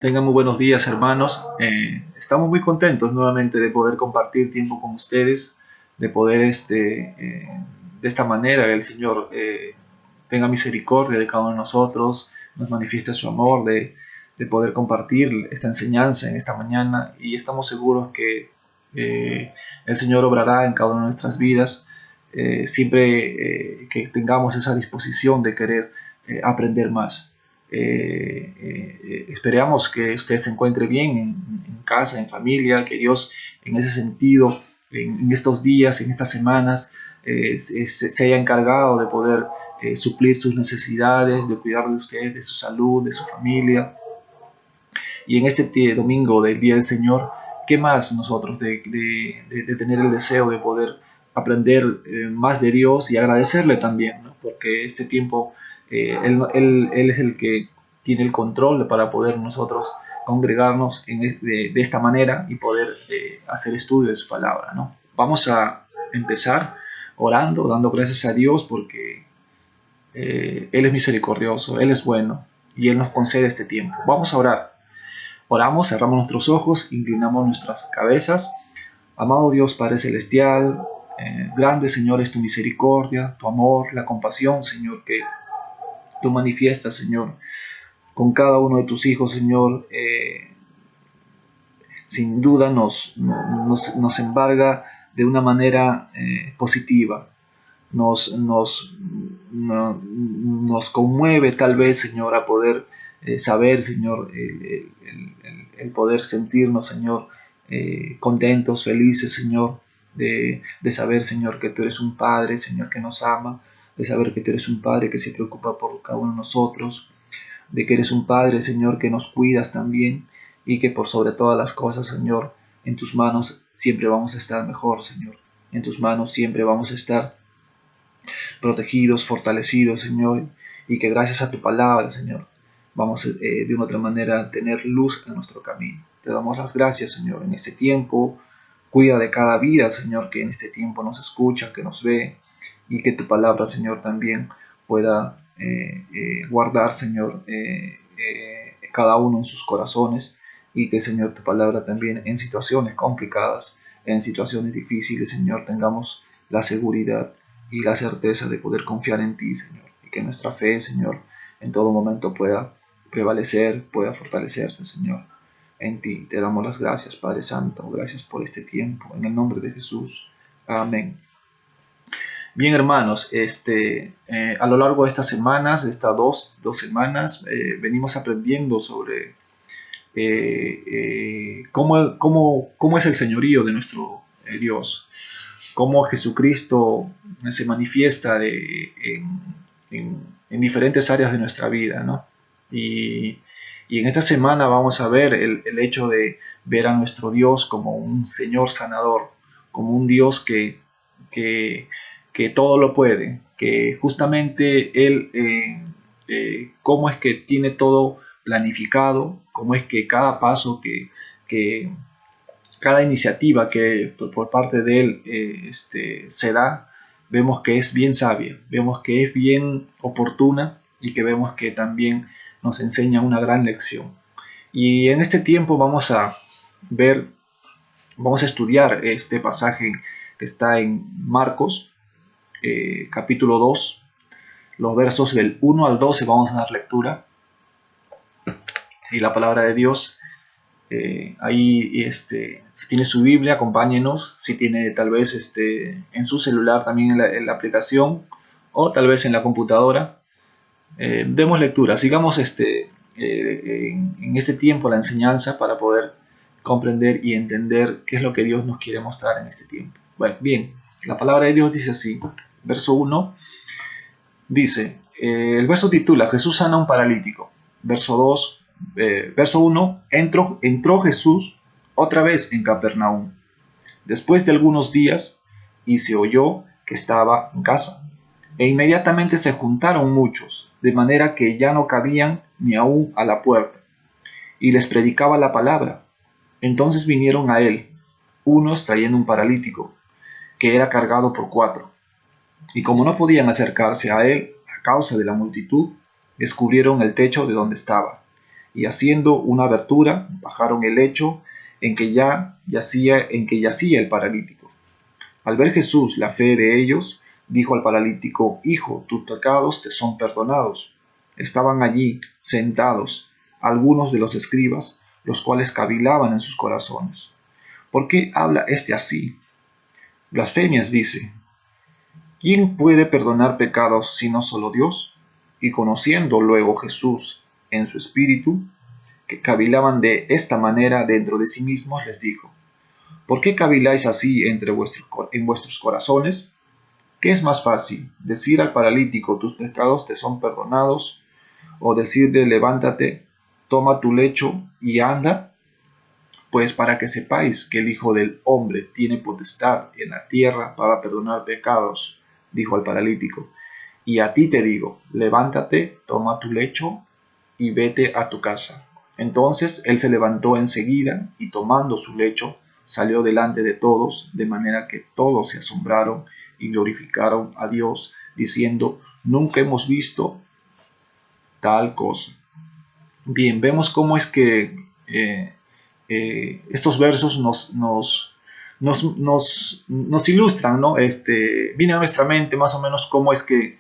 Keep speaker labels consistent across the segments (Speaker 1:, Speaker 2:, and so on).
Speaker 1: Tengan muy buenos días, hermanos. Estamos muy contentos nuevamente de poder compartir tiempo con ustedes, de poder de esta manera el Señor tenga misericordia de cada uno de nosotros, nos manifieste su amor, de poder compartir esta enseñanza en esta mañana, y estamos seguros que el Señor obrará en cada una de nuestras vidas, siempre que tengamos esa disposición de querer aprender más. Esperamos que usted se encuentre bien en casa, en familia, que Dios en ese sentido, en estos días, en estas semanas, se haya encargado de poder suplir sus necesidades, de cuidar de usted, de su salud, de su familia. Y en este domingo del Día del Señor, ¿qué más nosotros de tener el deseo de poder aprender más de Dios y agradecerle también, ¿no? Porque este tiempo él es el que tiene el control para poder nosotros congregarnos de esta manera y poder hacer estudio de su palabra, ¿no? Vamos a empezar orando, dando gracias a Dios porque Él es misericordioso, Él es bueno y Él nos concede este tiempo. Vamos a orar. Oramos, cerramos nuestros ojos, inclinamos nuestras cabezas. Amado Dios Padre Celestial, grande Señor es tu misericordia, tu amor, la compasión, Señor, que tú manifiestas, Señor, con cada uno de tus hijos, Señor. Sin duda nos embarga de una manera positiva. Nos conmueve tal vez, Señor, a poder saber, Señor, el poder sentirnos, Señor, contentos, felices, Señor, de saber, Señor, que tú eres un Padre, Señor, que nos ama, de saber que tú eres un Padre que se preocupa por cada uno de nosotros, de que eres un Padre, Señor, que nos cuidas también y que por sobre todas las cosas, Señor, en tus manos siempre vamos a estar mejor, Señor. En tus manos siempre vamos a estar protegidos, fortalecidos, Señor, y que gracias a tu palabra, Señor, vamos de una otra manera a tener luz en nuestro camino. Te damos las gracias, Señor, en este tiempo. Cuida de cada vida, Señor, que en este tiempo nos escucha, que nos ve, y que tu palabra, Señor, también pueda guardar, Señor, cada uno en sus corazones, y que, Señor, tu palabra también en situaciones complicadas, en situaciones difíciles, Señor, tengamos la seguridad y la certeza de poder confiar en ti, Señor, y que nuestra fe, Señor, en todo momento pueda prevalecer, pueda fortalecerse, Señor. En ti te damos las gracias, Padre Santo, gracias por este tiempo, en el nombre de Jesús. Amén. Bien, hermanos, a lo largo de estas semanas, dos semanas, venimos aprendiendo sobre cómo es el señorío de nuestro Dios, cómo Jesucristo se manifiesta en diferentes áreas de nuestra vida, ¿no? Y en esta semana vamos a ver el hecho de ver a nuestro Dios como un Señor sanador, como un Dios que todo lo puede, que justamente Él, cómo es que tiene todo planificado, cómo es que cada paso que cada iniciativa que por parte de él se da, vemos que es bien sabia, vemos que es bien oportuna y que vemos que también nos enseña una gran lección. Y en este tiempo vamos a estudiar este pasaje que está en Marcos, capítulo 2, los versos del 1 al 12 vamos a dar lectura. Y la palabra de Dios ahí, si tiene su Biblia, acompáñenos. Si tiene tal vez en su celular también en la aplicación, o tal vez en la computadora, demos lectura. Sigamos en este tiempo la enseñanza para poder comprender y entender qué es lo que Dios nos quiere mostrar en este tiempo. Bueno, bien, la palabra de Dios dice así, verso 1, dice, el verso titula Jesús sana a un paralítico. Verso 2, verso 1, entró Jesús otra vez en Capernaum, después de algunos días, y se oyó que estaba en casa. E inmediatamente se juntaron muchos, de manera que ya no cabían ni aún a la puerta, y les predicaba la palabra. Entonces vinieron a él, unos trayendo un paralítico, que era cargado por 4, y como no podían acercarse a él a causa de la multitud, descubrieron el techo de donde estaba, y haciendo una abertura, bajaron el lecho en que yacía el paralítico. Al ver Jesús la fe de ellos, dijo al paralítico: Hijo, tus pecados te son perdonados. Estaban allí, sentados, algunos de los escribas, los cuales cavilaban en sus corazones. ¿Por qué habla éste así? Blasfemias dice. ¿Quién puede perdonar pecados sino solo Dios? Y conociendo luego Jesús en su espíritu, que cavilaban de esta manera dentro de sí mismos, les dijo: ¿Por qué caviláis así en vuestros corazones? ¿Qué es más fácil, decir al paralítico: tus pecados te son perdonados, o decirle: levántate, toma tu lecho y anda? Pues para que sepáis que el Hijo del Hombre tiene potestad en la tierra para perdonar pecados, dijo al paralítico. Y a ti te digo: levántate, toma tu lecho y vete a tu casa. Entonces él se levantó enseguida y tomando su lecho salió delante de todos, de manera que todos se asombraron y glorificaron a Dios, diciendo: nunca hemos visto tal cosa. Bien, vemos cómo es que estos versos nos ilustran, ¿no? Viene a nuestra mente más o menos cómo es que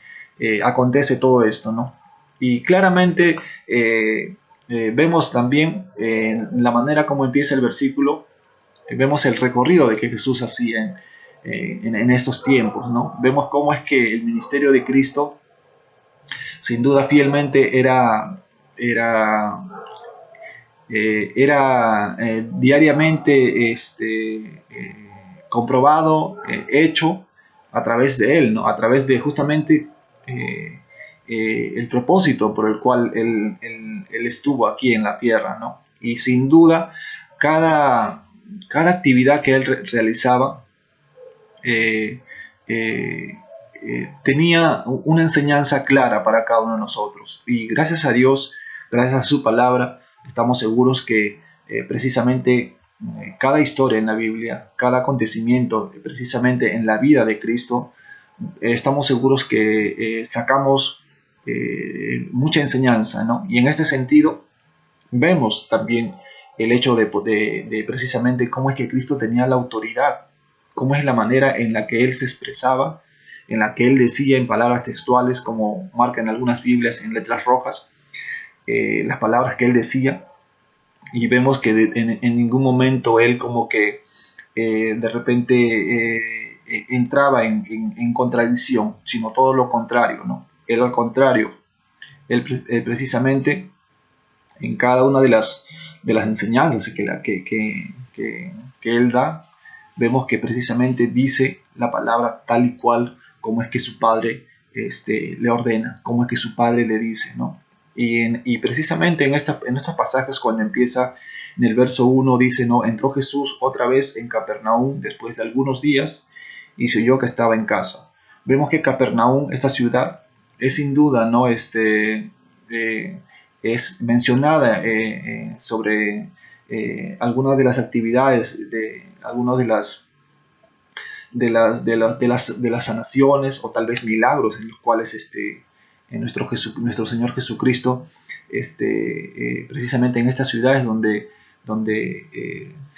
Speaker 1: acontece todo esto, ¿no? Y claramente vemos también la manera como empieza el versículo, vemos el recorrido de que Jesús hacía en estos tiempos, ¿no? Vemos cómo es que el ministerio de Cristo, sin duda fielmente, era diariamente comprobado, hecho a través de él, ¿no? A través de justamente el propósito por el cual él estuvo aquí en la tierra, ¿no? Y sin duda, cada actividad que él realizaba eh, eh, tenía una enseñanza clara para cada uno de nosotros. Y gracias a Dios, gracias a su palabra, estamos seguros que precisamente cada historia en la Biblia, cada acontecimiento precisamente en la vida de Cristo, estamos seguros que sacamos mucha enseñanza, ¿no? Y en este sentido vemos también el hecho de precisamente cómo es que Cristo tenía la autoridad, cómo es la manera en la que Él se expresaba, en la que Él decía en palabras textuales, como marcan algunas Biblias en letras rojas, las palabras que Él decía, y vemos que en ningún momento Él como que de repente entraba en contradicción, sino todo lo contrario, ¿no? Él al contrario, él precisamente en cada una de las enseñanzas que él da, vemos que precisamente dice la palabra tal y cual como es que su padre le ordena, como es que su padre le dice, ¿no? Y precisamente en estos pasajes, cuando empieza en el verso 1, dice, ¿no? Entró Jesús otra vez en Capernaum después de algunos días y se oyó que estaba en casa. Vemos que Capernaum, esta ciudad, es sin duda, ¿no? Es mencionada sobre algunas de las actividades de algunas de las sanaciones o tal vez milagros en los cuales en nuestro Señor Jesucristo precisamente en estas ciudades donde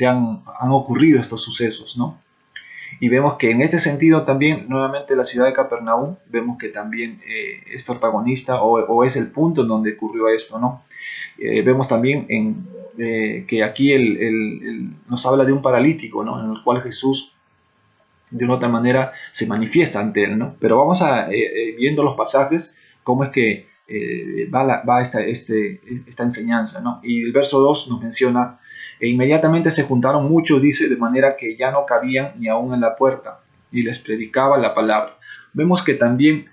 Speaker 1: han ocurrido estos sucesos, ¿no? Y vemos que en este sentido también, nuevamente, la ciudad de Capernaum, vemos que también es protagonista o es el punto en donde ocurrió esto, ¿no? Vemos también que aquí nos habla de un paralítico, ¿no? En el cual Jesús, de una otra manera, se manifiesta ante él, ¿no? Pero vamos viendo los pasajes, cómo es que va esta enseñanza, ¿no? Y el verso 2 nos menciona: e inmediatamente se juntaron muchos, dice, de manera que ya no cabían ni aún en la puerta, y les predicaba la palabra. Vemos que también,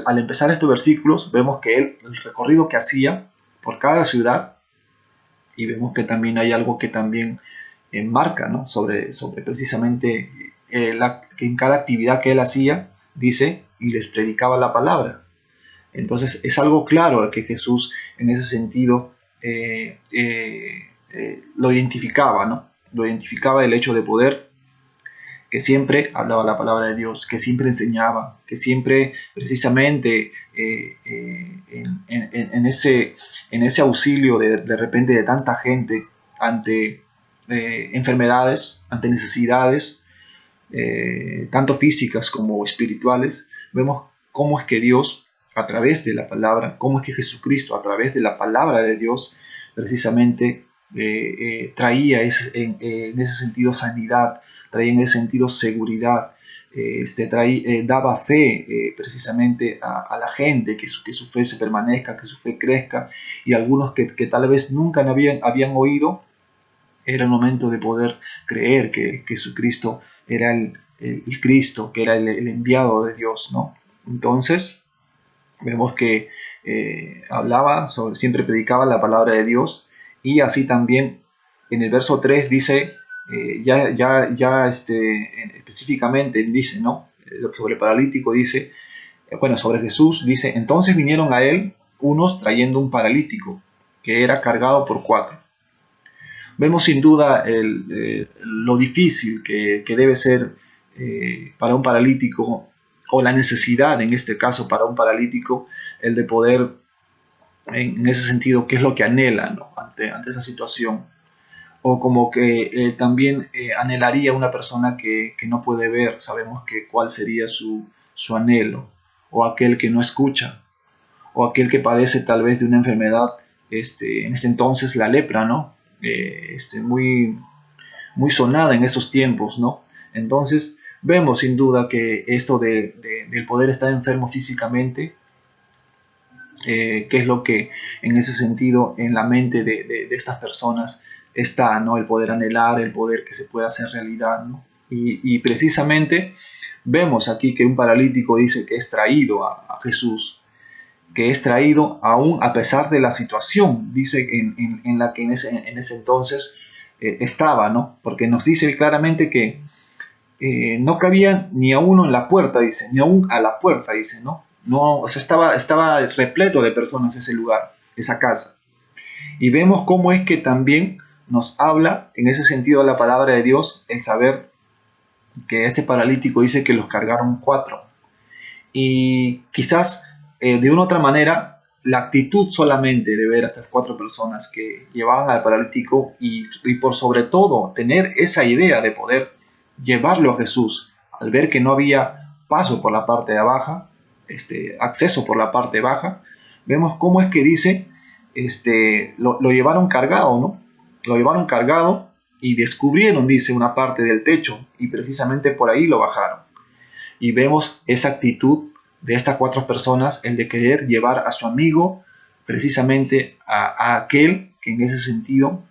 Speaker 1: al empezar estos versículos, vemos que el recorrido que hacía por cada ciudad, y vemos que también hay algo que también marca, ¿no? sobre precisamente que en cada actividad que él hacía, dice, y les predicaba la palabra. Entonces es algo claro que Jesús en ese sentido lo identificaba, ¿no? Lo identificaba el hecho de poder que siempre hablaba la palabra de Dios, que siempre enseñaba, que siempre precisamente en ese auxilio de repente de tanta gente ante enfermedades, ante necesidades, tanto físicas como espirituales, vemos cómo es que Dios, a través de la palabra, cómo es que Jesucristo, a través de la palabra de Dios, precisamente traía en ese sentido sanidad, traía en ese sentido seguridad, daba fe precisamente a la gente, que su fe se permanezca, que su fe crezca, y algunos que tal vez nunca habían oído, era el momento de poder creer que Jesucristo era el Cristo, que era el enviado de Dios, ¿no? Entonces, vemos que siempre predicaba la palabra de Dios, y así también en el verso 3 dice, específicamente dice, ¿no? Sobre el paralítico dice, bueno, sobre Jesús dice, entonces vinieron a él unos trayendo un paralítico que era cargado por 4. Vemos sin duda lo difícil que debe ser para un paralítico, o la necesidad en este caso para un paralítico, el de poder, en ese sentido, qué es lo que anhela, ¿no? ante esa situación. O como que también anhelaría una persona que no puede ver, sabemos que cuál sería su anhelo, o aquel que no escucha, o aquel que padece tal vez de una enfermedad, en este entonces la lepra, ¿no? Muy, muy sonada en esos tiempos, ¿no? Entonces vemos sin duda que esto del poder estar enfermo físicamente, qué es lo que en ese sentido en la mente de estas personas está, ¿no? El poder anhelar, el poder que se pueda hacer realidad, ¿no? Y precisamente vemos aquí que un paralítico dice que es traído a Jesús, que es traído aún a pesar de la situación, dice en la que en ese entonces estaba, ¿no? Porque nos dice claramente que no cabía ni a uno en la puerta, dice, ni aún a la puerta, dice, ¿no? No, o sea, estaba repleto de personas ese lugar, esa casa. Y vemos cómo es que también nos habla, en ese sentido, la palabra de Dios, el saber que este paralítico dice que los cargaron 4. Y quizás de una u otra manera, la actitud solamente de ver a estas 4 personas que llevaban al paralítico, y por sobre todo tener esa idea de poder llevarlo a Jesús, al ver que no había paso por la parte de baja, acceso por la parte baja, vemos cómo es que dice, lo llevaron cargado, ¿no? Lo llevaron cargado y descubrieron, dice, una parte del techo, y precisamente por ahí lo bajaron. Y vemos esa actitud de estas 4 personas, el de querer llevar a su amigo precisamente a aquel que en ese sentido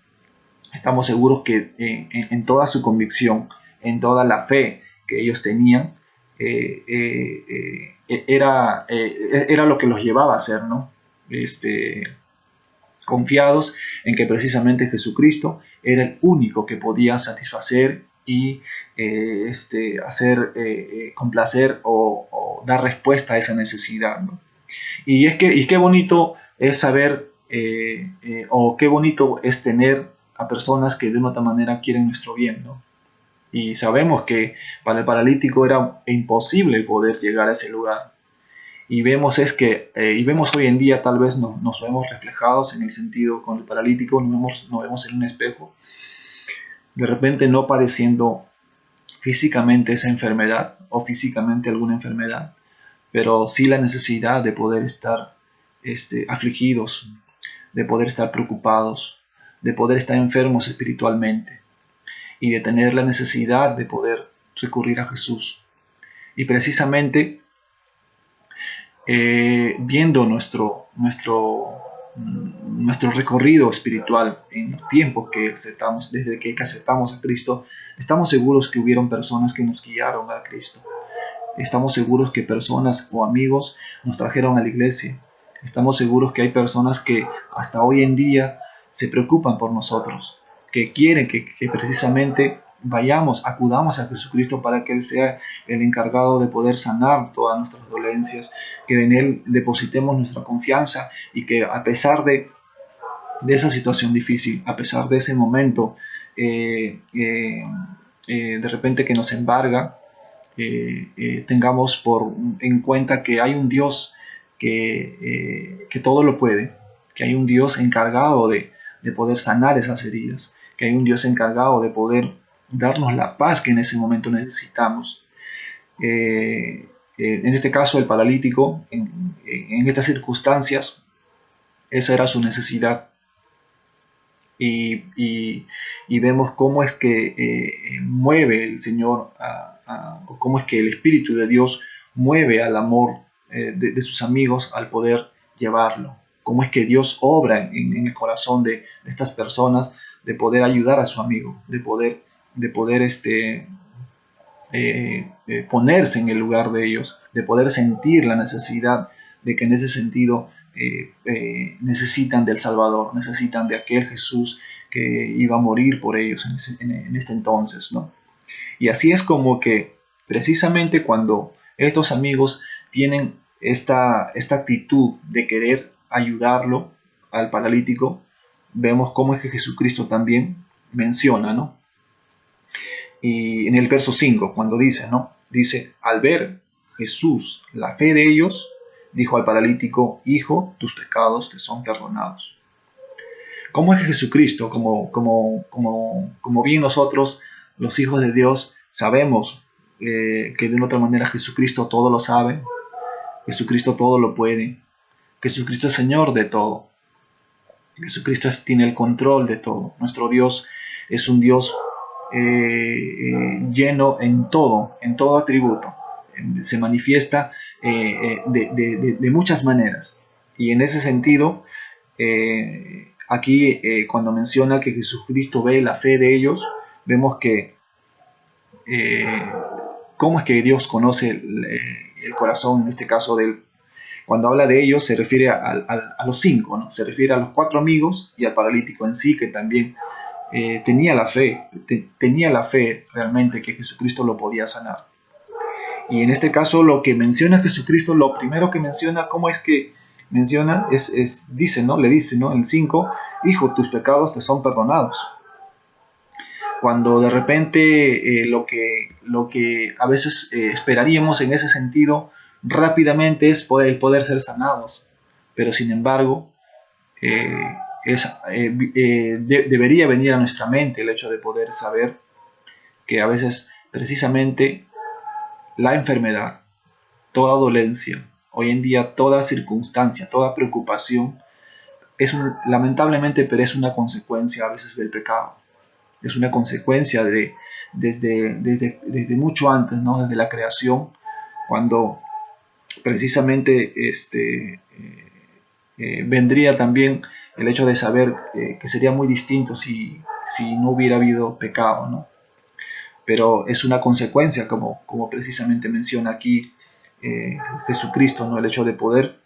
Speaker 1: estamos seguros que en toda su convicción, en toda la fe que ellos tenían, era lo que los llevaba a hacer, ¿no? Confiados en que precisamente Jesucristo era el único que podía satisfacer y complacer o dar respuesta a esa necesidad, ¿no? Y qué bonito es saber, o qué bonito es tener a personas que de una otra manera quieren nuestro bien, ¿no? Y sabemos que para el paralítico era imposible poder llegar a ese lugar. Y vemos hoy en día, tal vez nos vemos reflejados en el sentido con el paralítico, nos vemos en un espejo, de repente no padeciendo físicamente esa enfermedad o físicamente alguna enfermedad, pero sí la necesidad de poder estar afligidos, de poder estar preocupados, de poder estar enfermos espiritualmente, y de tener la necesidad de poder recurrir a Jesús. Y precisamente viendo nuestro recorrido espiritual en los tiempos desde que aceptamos a Cristo, estamos seguros que hubieron personas que nos guiaron a Cristo. Estamos seguros que personas o amigos nos trajeron a la iglesia. Estamos seguros que hay personas que hasta hoy en día se preocupan por nosotros, que quieren que precisamente acudamos a Jesucristo para que Él sea el encargado de poder sanar todas nuestras dolencias, que en Él depositemos nuestra confianza, y que a pesar de esa situación difícil, a pesar de ese momento de repente que nos embarga, tengamos en cuenta que hay un Dios que todo lo puede, que hay un Dios encargado de poder sanar esas heridas, que hay un Dios encargado de poder darnos la paz que en ese momento necesitamos. En este caso, el paralítico, en estas circunstancias, esa era su necesidad. Y vemos cómo es que mueve el Señor, cómo es que el Espíritu de Dios mueve al amor de sus amigos al poder llevarlo, cómo es que Dios obra en el corazón de estas personas de poder ayudar a su amigo, de poder ponerse en el lugar de ellos, de poder sentir la necesidad de que en ese sentido necesitan del Salvador, necesitan de aquel Jesús que iba a morir por ellos en este entonces, ¿no? Y así es como que precisamente cuando estos amigos tienen esta actitud de querer ayudarlo al paralítico, vemos cómo es que Jesucristo también menciona, ¿no? Y en el verso 5, cuando dice, ¿no? Dice, al ver Jesús la fe de ellos, dijo al paralítico, hijo, tus pecados te son perdonados. ¿Cómo es que Jesucristo, como bien nosotros, los hijos de Dios, sabemos que de una otra manera Jesucristo todo lo sabe, Jesucristo todo lo puede, Jesucristo es Señor de todo, Jesucristo tiene el control de todo, nuestro Dios es un Dios lleno en todo atributo, se manifiesta de muchas maneras. Y en ese sentido, aquí cuando menciona que Jesucristo ve la fe de ellos, vemos que cómo es que Dios conoce el corazón, en este caso cuando habla de ellos se refiere a los 5, ¿no? Se refiere a los 4 amigos y al paralítico en sí, que también tenía la fe realmente que Jesucristo lo podía sanar. Y en este caso lo que menciona Jesucristo, lo primero que menciona, ¿cómo es que menciona? Dice, ¿no? Le dice, ¿no? El 5, hijo, tus pecados te son perdonados. Cuando de repente lo que a veces esperaríamos en ese sentido rápidamente es el poder ser sanados. Pero sin embargo, debería venir a nuestra mente el hecho de poder saber que a veces precisamente la enfermedad, toda dolencia, hoy en día toda circunstancia, toda preocupación, lamentablemente, pero es una consecuencia a veces del pecado. Es una consecuencia desde mucho antes, ¿no? Desde la creación, cuando precisamente vendría también el hecho de saber que sería muy distinto si no hubiera habido pecado, ¿no? Pero es una consecuencia, como precisamente menciona aquí Jesucristo, ¿no? El hecho de poder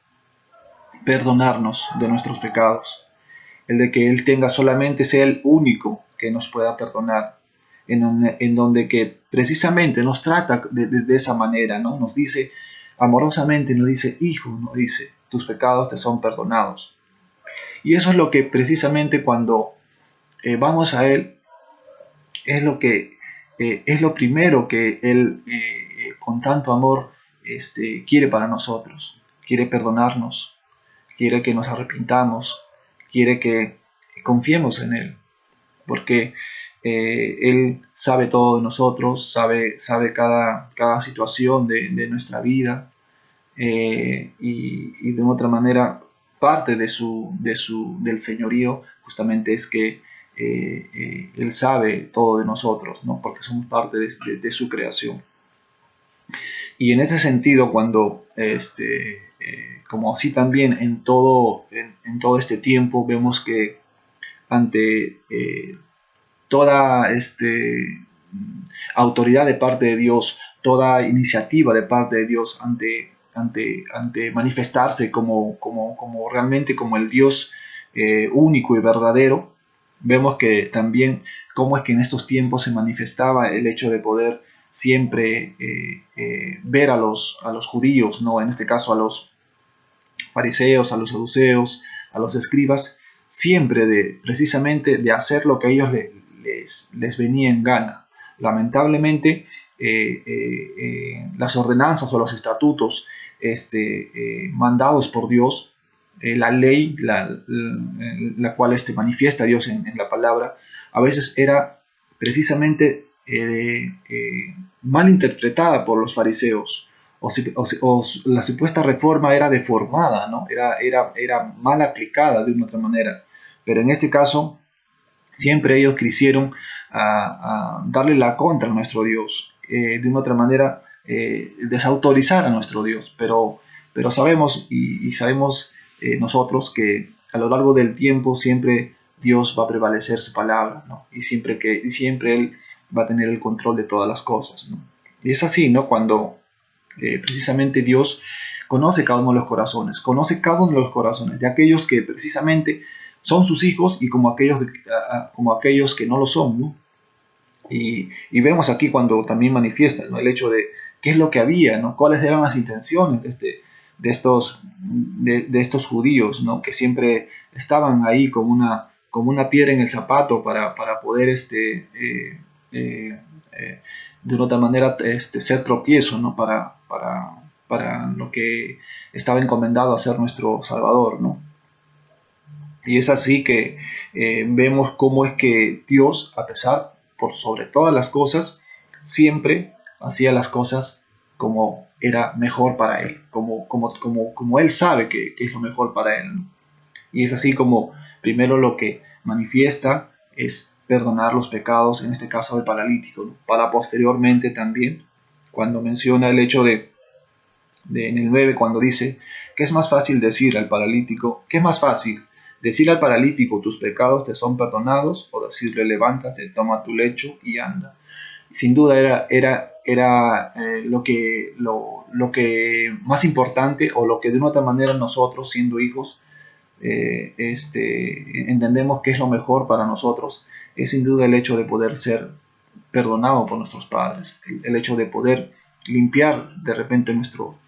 Speaker 1: perdonarnos de nuestros pecados, el de que Él sea el único que nos pueda perdonar, en donde que precisamente nos trata de esa manera, ¿no? Nos dice amorosamente, nos dice, hijo, nos dice, tus pecados te son perdonados. Y eso es lo que precisamente cuando vamos a Él, es lo primero que Él con tanto amor quiere para nosotros. Quiere perdonarnos, quiere que nos arrepintamos, quiere que confiemos en Él, porque Él sabe todo de nosotros, sabe cada situación de nuestra vida, y de otra manera parte del señorío justamente es que Él sabe todo de nosotros, ¿no? Porque somos parte de su creación. Y en ese sentido, cuando, como así también en todo este tiempo, vemos que ante toda autoridad de parte de Dios, toda iniciativa de parte de Dios ante manifestarse como realmente como el Dios único y verdadero, vemos que también cómo es que en estos tiempos se manifestaba el hecho de poder siempre ver a los judíos, ¿no? En este caso a los fariseos, a los saduceos, a los escribas, siempre precisamente de hacer lo que a ellos les venía en gana, Lamentablemente, las ordenanzas o los estatutos mandados por Dios, la ley, la cual manifiesta Dios en la palabra, a veces era precisamente mal interpretada por los fariseos, o la supuesta reforma era deformada, ¿no? Era mal aplicada de una otra manera. Pero en este caso, siempre ellos quisieron a darle la contra a nuestro Dios, de una otra manera desautorizar a nuestro Dios, pero sabemos y sabemos nosotros que a lo largo del tiempo siempre Dios va a prevalecer su palabra, ¿no? Y siempre Él va a tener el control de todas las cosas, ¿no? Y es así, ¿no? Cuando precisamente Dios conoce cada uno de los corazones, conoce cada uno de los corazones de aquellos que precisamente son sus hijos y como aquellos que no lo son, ¿no? Y vemos aquí cuando también manifiesta, ¿no? El hecho de qué es lo que había, ¿no? Cuáles eran las intenciones de estos judíos, ¿no? Que siempre estaban ahí como una piedra en el zapato para poder de una otra manera ser tropiezo, ¿no? Para lo que estaba encomendado a ser nuestro Salvador, ¿no? Y es así que vemos cómo es que Dios, a pesar, por sobre todas las cosas, siempre hacía las cosas como era mejor para Él, como Él sabe que es lo mejor para Él, ¿no? Y es así como primero lo que manifiesta es perdonar los pecados, en este caso del paralítico, ¿no? Para posteriormente también, cuando menciona el hecho en el 9, cuando dice que es más fácil decir al paralítico, ¿qué es más fácil? Decir al paralítico, tus pecados te son perdonados, o decirle, levántate, toma tu lecho y anda. Sin duda era lo que más importante, o lo que de una otra manera nosotros, siendo hijos, entendemos que es lo mejor para nosotros, es sin duda el hecho de poder ser perdonado por nuestros padres, el hecho de poder limpiar de repente nuestro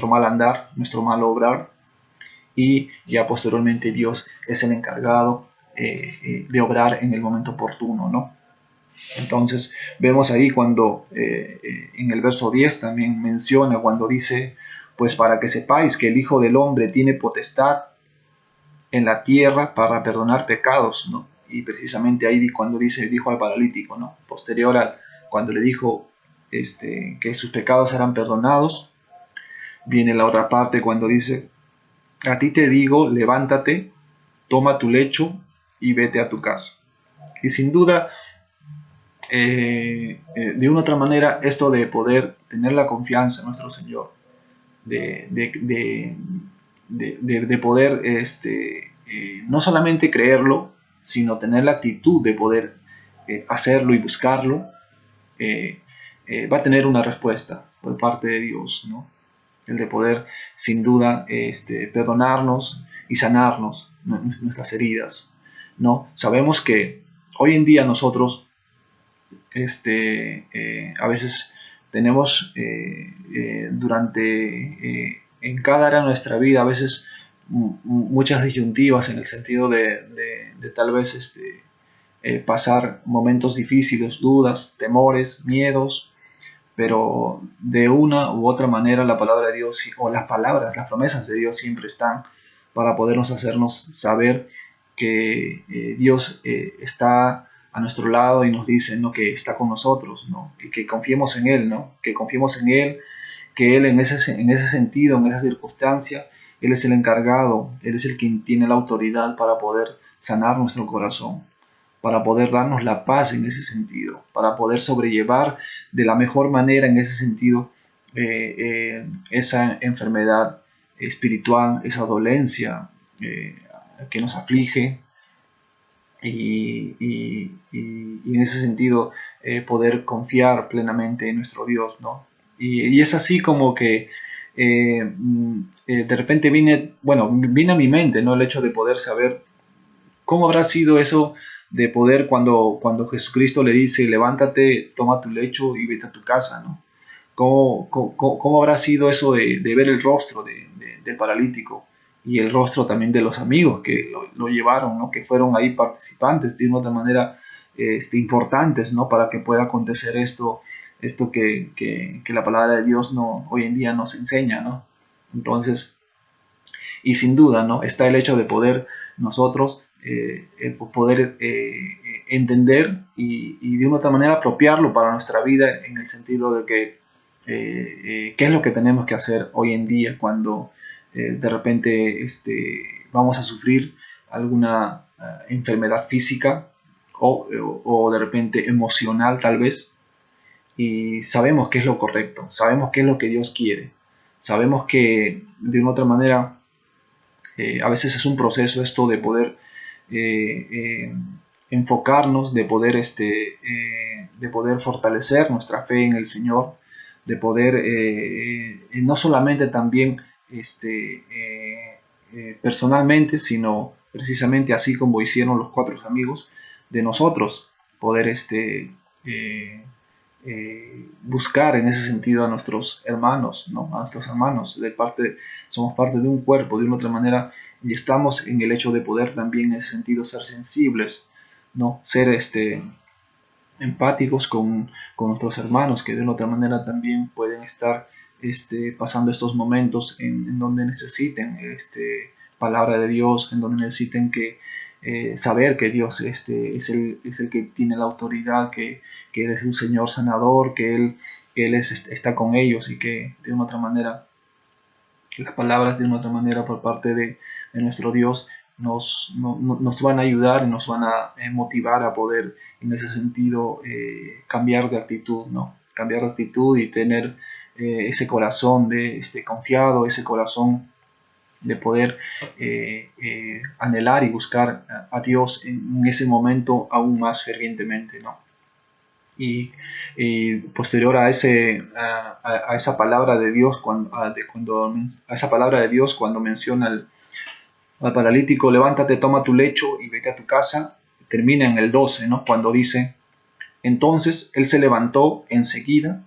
Speaker 1: mal andar, nuestro mal obrar, y ya posteriormente Dios es el encargado de obrar en el momento oportuno, ¿no? Entonces vemos ahí cuando en el verso 10 también menciona, cuando dice, pues para que sepáis que el Hijo del Hombre tiene potestad en la tierra para perdonar pecados, ¿no? Y precisamente ahí cuando dijo al paralítico, ¿no? Posterior cuando le dijo que sus pecados eran perdonados, viene la otra parte cuando dice, a ti te digo, levántate, toma tu lecho y vete a tu casa. Y sin duda, de una u otra manera, esto de poder tener la confianza en nuestro Señor, de poder no solamente creerlo, sino tener la actitud de poder hacerlo y buscarlo, va a tener una respuesta por parte de Dios, ¿no? El de poder, sin duda, perdonarnos y sanarnos nuestras heridas, ¿no? Sabemos que hoy en día nosotros a veces tenemos en cada área de nuestra vida, a veces muchas disyuntivas en el sentido de tal vez pasar momentos difíciles, dudas, temores, miedos, pero de una u otra manera la palabra de Dios o las palabras, las promesas de Dios siempre están para podernos hacernos saber que Dios está a nuestro lado y nos dice, ¿no?, que está con nosotros, ¿no?, y que confiemos en Él, ¿no?, que confiemos en Él, que Él en ese sentido, en esa circunstancia, Él es el encargado, Él es el quien tiene la autoridad para poder sanar nuestro corazón, para poder darnos la paz en ese sentido, para poder sobrellevar de la mejor manera en ese sentido esa enfermedad espiritual, esa dolencia que nos aflige, y en ese sentido poder confiar plenamente en nuestro Dios, ¿no? Y es así como que de repente vino a mi mente, ¿no?, el hecho de poder saber cómo habrá sido eso de poder cuando Jesucristo le dice, levántate, toma tu lecho y vete a tu casa, ¿no? ¿Cómo habrá sido eso de ver el rostro del paralítico y el rostro también de los amigos que lo llevaron, ¿no?, que fueron ahí participantes de una otra manera importantes, ¿no? Para que pueda acontecer esto que la palabra de Dios hoy en día nos enseña, ¿no? Entonces, y sin duda, ¿no? Está el hecho de poder nosotros poder entender y de una otra manera apropiarlo para nuestra vida, en el sentido de que qué es lo que tenemos que hacer hoy en día cuando de repente vamos a sufrir alguna enfermedad física o de repente emocional tal vez, y sabemos qué es lo correcto, sabemos qué es lo que Dios quiere, sabemos que de una otra manera a veces es un proceso esto de poder eh, eh, enfocarnos, de poder fortalecer nuestra fe en el Señor, de poder no solamente también personalmente, sino precisamente así como hicieron los 4 amigos, de nosotros poder eh, buscar en ese sentido a nuestros hermanos, ¿no? A nuestros hermanos, somos parte de un cuerpo de una otra manera, y estamos en el hecho de poder también en ese sentido ser sensibles, ¿no? Ser empáticos con nuestros hermanos que de una otra manera también pueden estar pasando estos momentos en donde necesiten palabra de Dios, en donde necesiten saber que Dios es el que tiene la autoridad, que Él es un Señor sanador, que Él está con ellos, y que de una otra manera las palabras de una otra manera por parte de nuestro Dios nos van a ayudar y nos van a motivar a poder en ese sentido cambiar de actitud, ¿no? Cambiar de actitud y tener ese corazón confiado, ese corazón de poder anhelar y buscar a Dios en ese momento aún más fervientemente, ¿no? Y posterior a esa palabra de Dios, a esa palabra de Dios cuando menciona al paralítico, levántate, toma tu lecho y vete a tu casa, termina en el 12, ¿no? Cuando dice, entonces él se levantó enseguida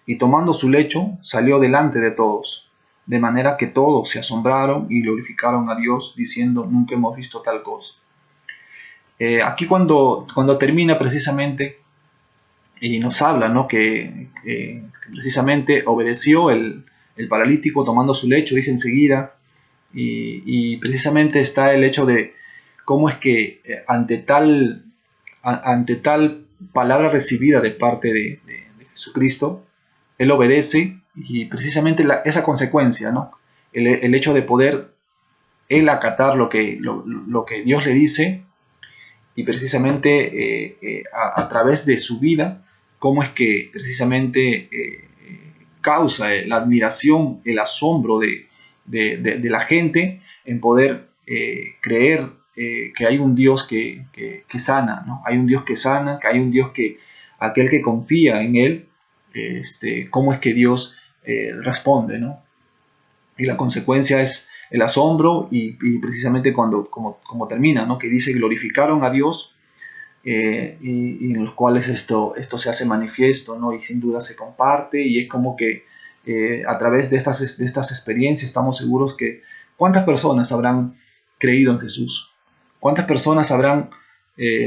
Speaker 1: y tomando su lecho salió delante de todos, de manera que todos se asombraron y glorificaron a Dios diciendo, nunca hemos visto tal cosa. Aquí cuando termina precisamente y nos habla, ¿no? Que precisamente obedeció el paralítico tomando su lecho, dice enseguida, y precisamente está el hecho de cómo es que ante tal palabra recibida de parte de Jesucristo, Él obedece, y precisamente esa consecuencia, ¿no? El hecho de poder Él acatar lo que Dios le dice, y precisamente a través de su vida, cómo es que precisamente causa la admiración, el asombro de la gente en poder creer que hay un Dios que sana, ¿no? Hay un Dios que sana, que hay un Dios que aquel que confía en Él, cómo es que Dios responde, ¿no? Y la consecuencia es el asombro y precisamente como termina, ¿no? Que dice glorificaron a Dios y en los cuales esto se hace manifiesto, ¿no? Y sin duda se comparte, y es como que a través de estas experiencias estamos seguros que cuántas personas habrán creído en Jesús, cuántas personas habrán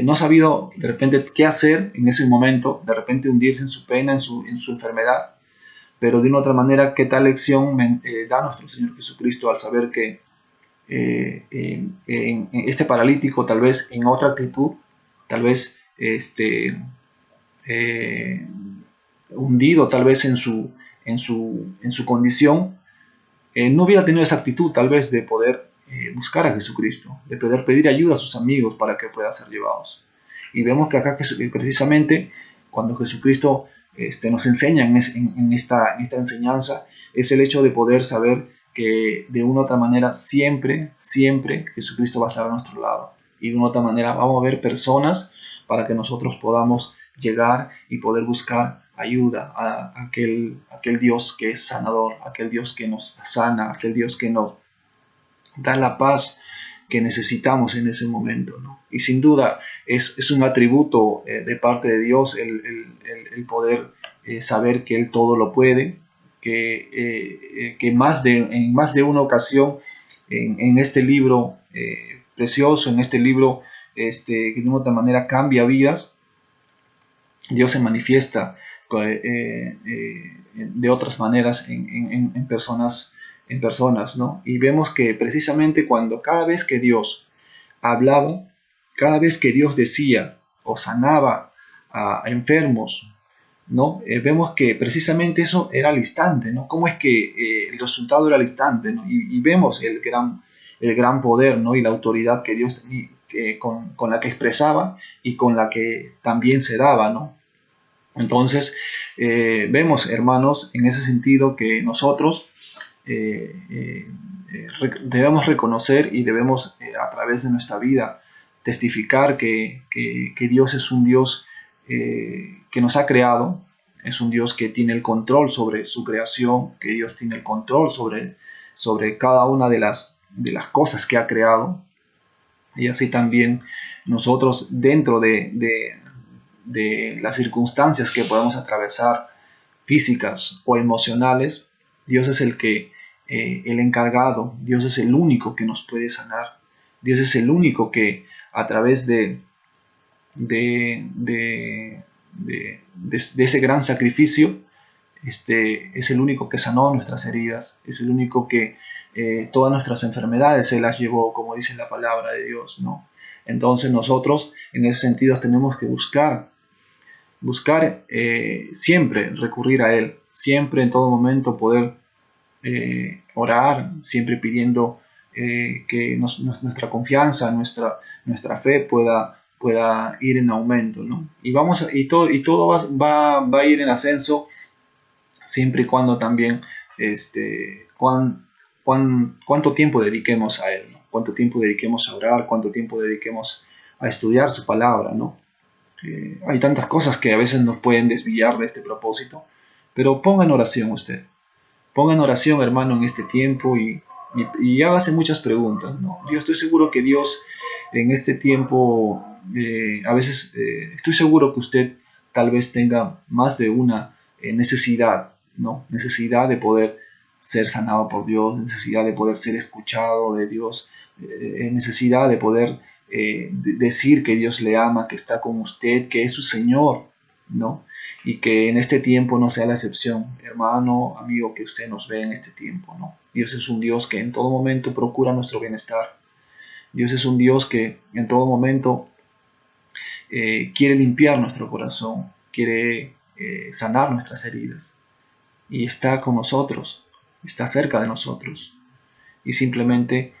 Speaker 1: no sabido de repente qué hacer en ese momento, de repente hundirse en su pena, en su enfermedad, pero de una otra manera, qué tal lección da nuestro Señor Jesucristo al saber que en este paralítico, tal vez en otra actitud, tal vez eh, hundido tal vez en su condición, no hubiera tenido esa actitud tal vez de poder buscar a Jesucristo, de poder pedir ayuda a sus amigos para que puedan ser llevados. Y vemos que acá precisamente cuando Jesucristo nos enseña en esta enseñanza, es el hecho de poder saber que de una u otra manera siempre Jesucristo va a estar a nuestro lado. Y de una u otra manera vamos a ver personas para que nosotros podamos llegar y poder buscar ayuda a aquel Dios que es sanador, aquel Dios que nos sana, aquel Dios que nos da la paz que necesitamos en ese momento, ¿no? Y sin duda es un atributo de parte de Dios el poder saber que Él todo lo puede, que en más de una ocasión en este libro precioso, en este libro que de una otra manera cambia vidas, Dios se manifiesta de otras maneras en personas, ¿no? Y vemos que precisamente cuando cada vez que Dios hablaba, cada vez que Dios decía o sanaba a enfermos, ¿no? Vemos que precisamente eso era al instante, ¿no? Cómo es que el resultado era al instante, ¿no? Y vemos el gran poder, ¿no? Y la autoridad que Dios tenía, con la que expresaba y con la que también se daba, ¿no? Entonces, vemos, hermanos, en ese sentido que nosotros debemos reconocer y debemos, a través de nuestra vida, testificar que Dios es un Dios que nos ha creado, es un Dios que tiene el control sobre su creación, que Dios tiene el control sobre cada una de las cosas que ha creado, y así también nosotros dentro de las circunstancias que podamos atravesar, físicas o emocionales, Dios es el encargado, Dios es el único que nos puede sanar, Dios es el único que a través de, de, de ese gran sacrificio, es el único que sanó nuestras heridas, es el único que todas nuestras enfermedades se las llevó, como dice la palabra de Dios, ¿no? Entonces nosotros en ese sentido tenemos que buscar siempre recurrir a Él, siempre en todo momento poder orar, siempre pidiendo que nuestra confianza, nuestra fe pueda ir en aumento, ¿no? Y todo va a ir en ascenso siempre y cuando también cuánto tiempo dediquemos a Él, ¿no? Cuánto tiempo dediquemos a orar, cuánto tiempo dediquemos a estudiar su palabra, ¿no? Hay tantas cosas que a veces nos pueden desviar de este propósito, pero ponga en oración usted, ponga en oración, hermano, en este tiempo y hágase muchas preguntas, ¿no? Yo estoy seguro que Dios en este tiempo, a veces estoy seguro que usted tal vez tenga más de una necesidad, ¿no? Necesidad de poder ser sanado por Dios, necesidad de poder ser escuchado de Dios, necesidad de poder decir que Dios le ama, que está con usted, que es su Señor, ¿no? Y que en este tiempo no sea la excepción, hermano, amigo, que usted nos ve en este tiempo, ¿no? Dios es un Dios que en todo momento procura nuestro bienestar. Dios es un Dios que en todo momento quiere limpiar nuestro corazón, quiere sanar nuestras heridas y está con nosotros, está cerca de nosotros y simplemente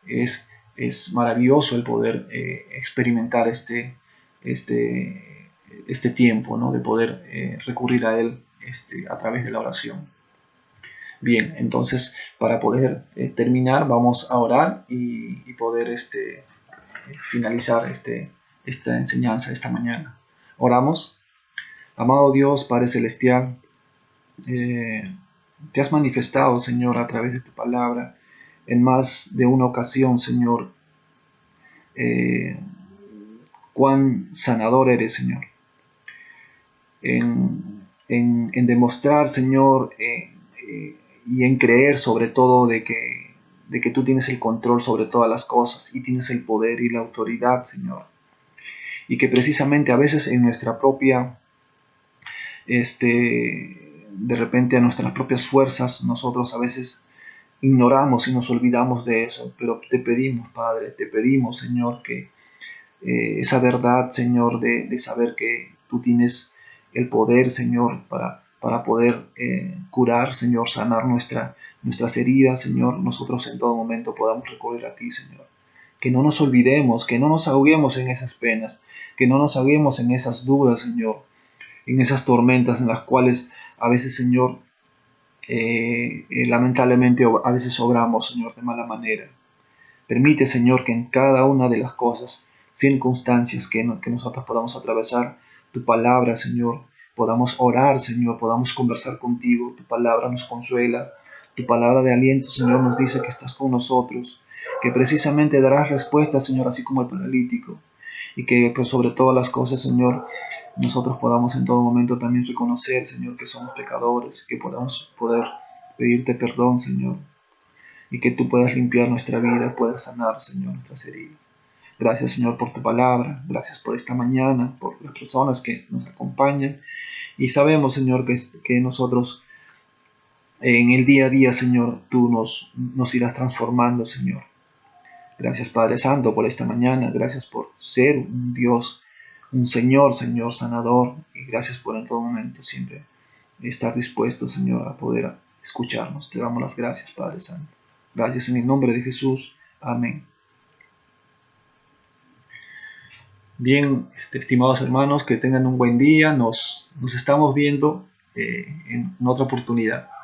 Speaker 1: es, es maravilloso el poder experimentar este tiempo, ¿no? De poder recurrir a Él a través de la oración. Bien, entonces para poder terminar vamos a orar y poder finalizar esta enseñanza esta mañana. Oramos. Amado Dios, Padre Celestial, eh, te has manifestado, Señor, a través de tu palabra en más de una ocasión, Señor, eh, cuán sanador eres, Señor. En demostrar, Señor, y en creer sobre todo de que tú tienes el control sobre todas las cosas y tienes el poder y la autoridad, Señor. Y que precisamente a veces en nuestra propia, de repente a nuestras propias fuerzas, nosotros a veces ignoramos y nos olvidamos de eso, pero te pedimos, Padre, te pedimos, Señor, que esa verdad, Señor, de saber que tú tienes el poder, Señor, para poder curar, Señor, sanar nuestras heridas, Señor, nosotros en todo momento podamos recurrir a ti, Señor. Que no nos olvidemos, que no nos ahoguemos en esas penas, que no nos ahoguemos en esas dudas, Señor, en esas tormentas en las cuales a veces, Señor, lamentablemente a veces obramos, Señor, de mala manera. Permite, Señor, que en cada una de las cosas, circunstancias que nosotros podamos atravesar, tu palabra, Señor, podamos orar, Señor, podamos conversar contigo, tu palabra nos consuela, tu palabra de aliento, Señor, nos dice que estás con nosotros, que precisamente darás respuesta, Señor, así como el paralítico, y que pues, sobre todas las cosas, Señor, nosotros podamos en todo momento también reconocer, Señor, que somos pecadores, que podamos poder pedirte perdón, Señor, y que tú puedas limpiar nuestra vida, puedas sanar, Señor, nuestras heridas. Gracias, Señor, por tu palabra. Gracias por esta mañana, por las personas que nos acompañan. Y sabemos, Señor, que nosotros en el día a día, Señor, tú nos irás transformando, Señor. Gracias, Padre Santo, por esta mañana. Gracias por ser un Dios, un Señor sanador. Y gracias por en todo momento siempre estar dispuesto, Señor, a poder escucharnos. Te damos las gracias, Padre Santo. Gracias en el nombre de Jesús. Amén. Bien, estimados hermanos, que tengan un buen día. Nos estamos viendo en otra oportunidad.